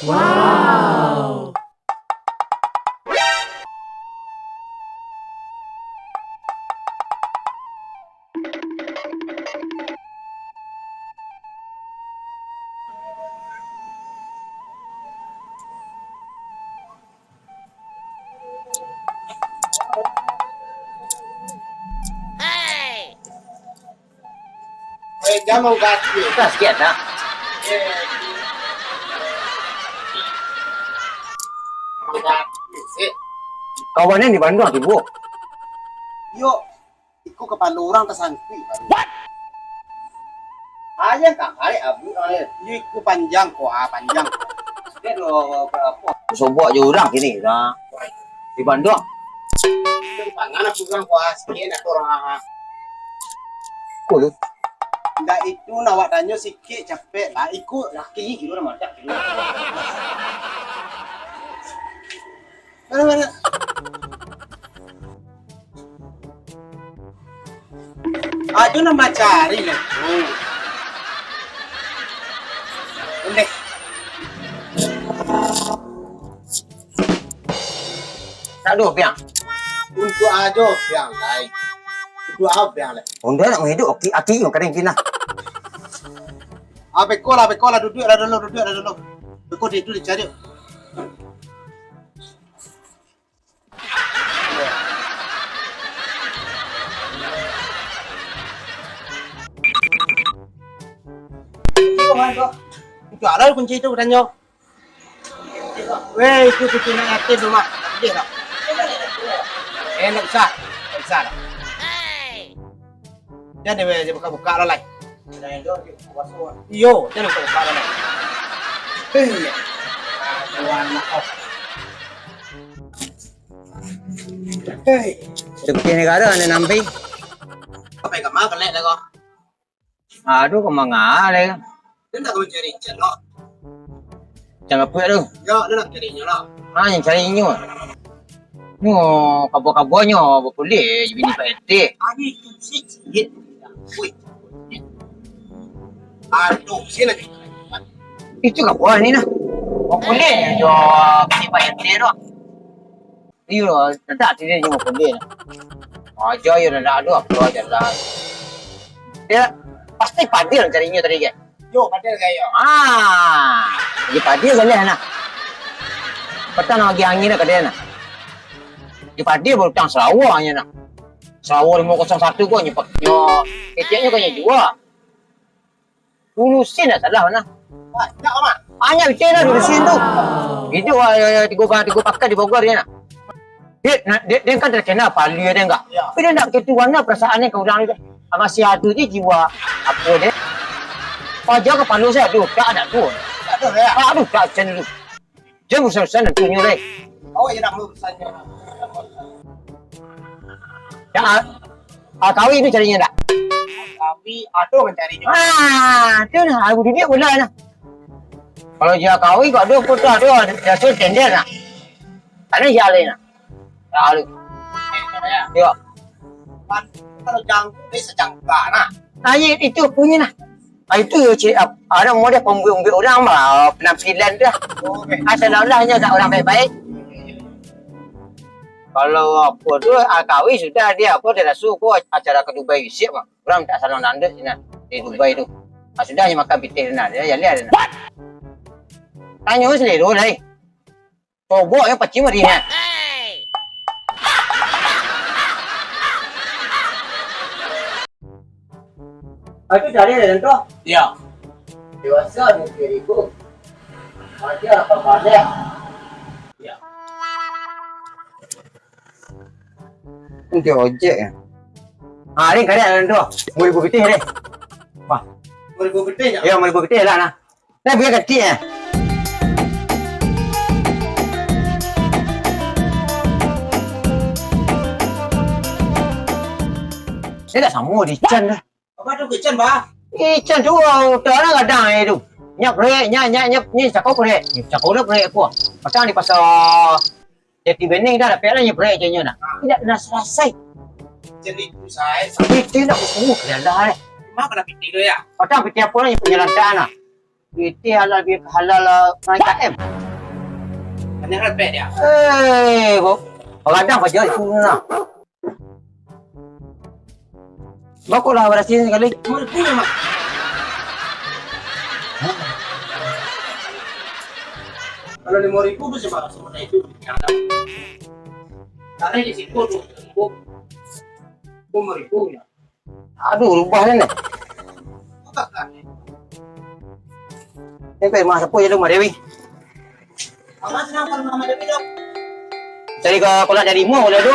Wow. Jangan ganti. Kita sekian dah. Kawannya di Bandung Ibu. Yuk, ikut ke Pandurang tersangki. What? Aja kak, kali abu, yuk ikut panjang kok, panjang. Dia lo berapa? Sobok jurang sini dah. Di Bandung. Di pangan aku bilang kuah sekian atau orang. Kul. Enggak itu nawak tanya sikit capek lah ikut laki gitu lah macam gitu. Mana? Ajo nama cari lah. Udah. Tak ada piang. Untuk ajo yang lain. Untuk apa yang lain? Onda nak menghidup aki yang kadang kina. Bekola duduk dulu. Bekol itu dicari. Itu ada kunci itu katanya. Weh, itu kunci nak hati rumah. Dia tak. Nak besar. Besar. Jadi weh, dia buka lah lai. Iyo, jangan buka lah lai. Hei. Tuan nak off. Hei. Seperti negara anda nampai. Apa yang kamu kelek dah kau? Aduh kemana? Dia nak kau cari celok. Jangan apa tu. Ya, dia nak cari celok. Yang cari ini. Kabur-kaburnya boleh jadi PRT. Abi tu sikit. Wih. Aduh, sini lagi. Itu kabur ni nah. Boleh jo jadi PRT tu. Iyo, tak tidak cuma boleh. Aja ya dah ada apa aja lah. Dia pasti padil carinya tadi ke. Yo, padahal kaya. Jadi padil boleh nah. Petang lagi angin ke dia nah. Di padil baru tang Sarawaknya nah. Sarawak 501 kau nyepak nyo. Keceknya kau dua. Lulusin dah salah mana? Tak amat. Hanya bicara lulusin tu. Itu tiga pakai di Bogor dia nak. Dia kan terkena palu dia enggak. Ya. Tapi dia nak gitu warna perasaannya kau orang itu. Masih ada dia jiwa apa dia. Pajak ke palu saya aduh tak ada tu. Tak ada ya. Aduh tak cenderung. Jangan usah nak tunjuk lagi. Awak yang nak melurusannya. Ya, kawi itu carinya tak? Tapi ada mencarinya. Tu nah, aku dia boleh nah. Kalau dia kawi kau ada kota dia, dia suruh tender nah. Ada jalan nah. Lalu, ya. Kalau jangkuk, bisa jangka nah. Itu punya nah. Itu ada model pembuat orang mah penampilan dah. Asal-asalnya tak orang baik-baik. Kalau apa tu kawi sudah dia dah suruh acara ke Dubai siap mah. Orang tak salah nanda di Dubai tu. Sudah hanya makan pitih nah dia lihat nah. Tanya sendiri lah. Coba yang pacim hari ni. Itu dari ada tu. Ya. Dewasa ni kiriku. Ada apa balik? Ya. Untuk ojek ya. Ini kali ada tu. Mau ibu pitih ni. Wah. 2000 gede ya. Ya, mau ibu pitih lah nah. Nah biar kecil ya. Dia dah sama di Chan dah. Apa tu kecil bah? Chan tu tak ada kadang itu. Nyap rek, nyap ni cakap rek. Cakap rek aku. Pasal di pasal Jati Bening dah dapat lah nyap rek je nya dah. Tidak nak selesai. Jadi tu saya. Pitih nak semua kena dah. Mak kena pitih tu ya. Pasal pitih apa yang penyalantaan lah. Kita halal KM. Kan yang repet dia. Kadang kerja itu na. Baku lah berhasil sekali. Mau punya mak. Kalau 5.000 bisa bakal sama itu yang ada. Karena di situ tuh, umur itu ya. Aduh, rubah ni. Otak kan. Ini masa po ya Madewi. Apa sih nama Dewi dok? Cari ke kolam dari mu boleh tu.